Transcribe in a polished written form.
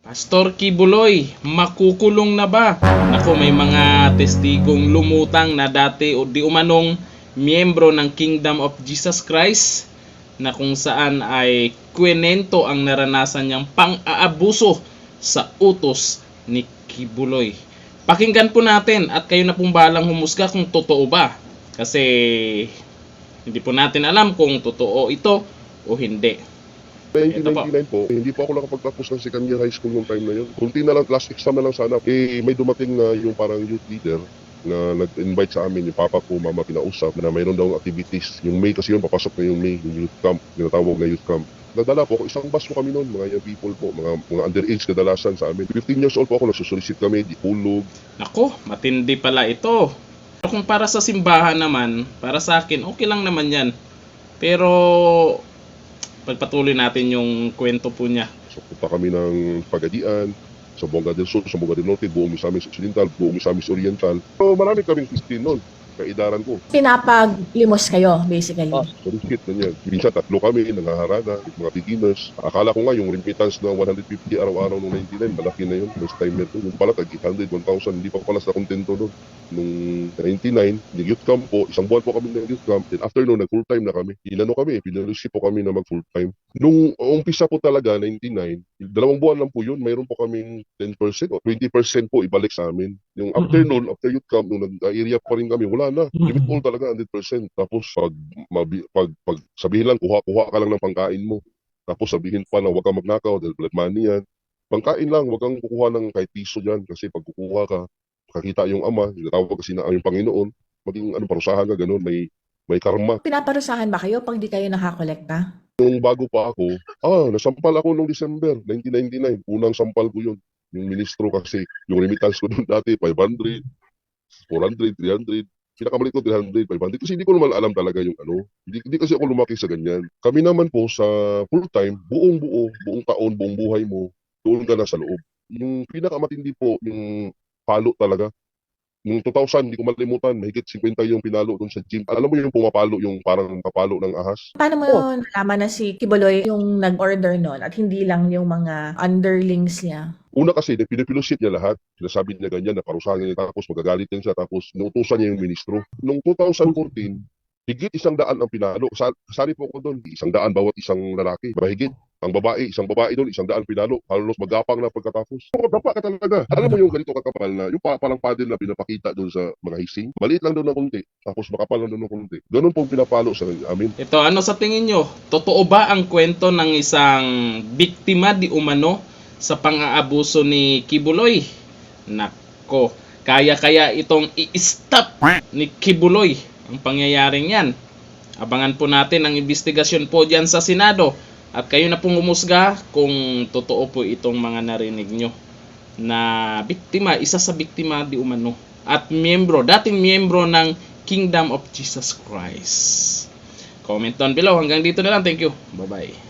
Pastor Kibuloy, makukulong na ba? Naku, may mga testigong lumutang na dati o di umanong miyembro ng Kingdom of Jesus Christ na kung saan ay kwento ang naranasan niyang pang-aabuso sa utos ni Kibuloy. Pakinggan po natin at kayo na pong balang humusga kung totoo ba. Kasi hindi po natin alam kung totoo ito o hindi. Ito po. 1999 po, hindi po ako nakapagtapos ng second year high school nung time na yun. Kunti na lang, last exam na lang sana. May dumating na yung parang youth leader na nag-invite sa amin, yung papa ko, mama, kinausap na mayroon daw activities. Yung May kasi yun, papasok na yung May, yung youth camp, tinatawag na youth camp. Nadala po ako, isang bus po kami noon, mga young people po, mga underage kadalasan sa amin. 15 years old po ako, nagsusolicit kami, di hulog. Ako, matindi pala ito. Kung para sa simbahan naman, para sa akin, okay lang naman yan. Pero pagpatuloy natin yung kwento po niya. So punta kami ng Pagadian, sa Buanga del Sur, sa Buanga del Norte, buong Misamis Occidental, buong Misamis Oriental. So marami kaming Christian noon, kaidaran ko. Pinapaglimos kayo, basically. Solicit na niya. Minsan tatlo kami, nangaharana, mga beginners. Akala ko nga yung remittance na 150 araw-araw nung 99, malaki na yun. First time nito. Yung pala, tag 800, 1,000, hindi pa pala sa kontento doon. Nung 99, nag-youth camp po, isang buwan po kami nag-youth camp. Then after noon, nag-full time na kami. Inano kami, pinalusip po kami na mag-full time. Nung umpisa po talaga, 99, 2 buwan lang po yun, mayroon po kaming 10% o 20% po ibalik sa amin. Yung after noon, after youth camp, nung nag-area pa rin kami, wala na. Limit all talaga, 100%. Tapos pag sabihin lang, kuha ka lang ng pangkain mo. Tapos sabihin pa na huwag kang magnakaw dahil blood money yan. Pangkain lang, huwag kang kukuha ng kahit piso dyan. Kasi pag kukuha ka, makakita yung ama, tinatawag kasi na yung Panginoon, maging parusahan ka, ganun, may karma. Pinaparusahan ba kayo pag di kayo nakakolekta? Nung bago pa ako, nasampal ako nung December 1999. Unang sampal ko yun. Yung ministro kasi, yung remittance ko doon dati, 500, 400, 300. Pinakabalik ko 300, 500. Kasi hindi ko naman alam talaga yung ano. Hindi kasi ako lumaki sa ganyan. Kami naman po sa full time, buong taon, buong buhay mo, doon ka na sa loob. Yung pinakamatindi po, yung palo talaga. Yung 2000, hindi ko malimutan, mahigit 50 yung pinalo doon sa gym. Alam mo yung pumapalo, yung parang kapalo ng ahas? Paano mo nalaman na si Kibuloy yung nag-order nun at hindi lang yung mga underlings niya? Una kasi, pinipilusit niya lahat. Sinasabi niya ganyan, na parusahan niya, tapos magagalit din siya, tapos inuutusan niya yung ministro. Noong 2014, higit 100 ang pinalo. Kasali po ako doon, 100 bawat isang lalaki. Mahigit. Ang babae, isang babae doon, 100 pinalo. Halos magapang na pagkatapos. Magapa ka talaga. Alam mo yung ganito kakapal na, yung parang paddle na pinapakita doon sa mga hising. Maliit lang doon ng konti, tapos makapal lang doon ng konti. Ganun pong pinapalo sa amin. Ito, ano sa tingin nyo? Totoo ba ang kwento ng isang biktima di umano sa pang-aabuso ni Kibuloy? Nako, kaya itong i-stop ni Kibuloy ang pangyayaring yan. Abangan po natin ang investigasyon po dyan sa Senado. At kayo na pong humusga kung totoo po itong mga narinig nyo na biktima, isa sa biktima di umano. At dating miyembro ng Kingdom of Jesus Christ. Comment down below. Hanggang dito na lang. Thank you. Bye-bye.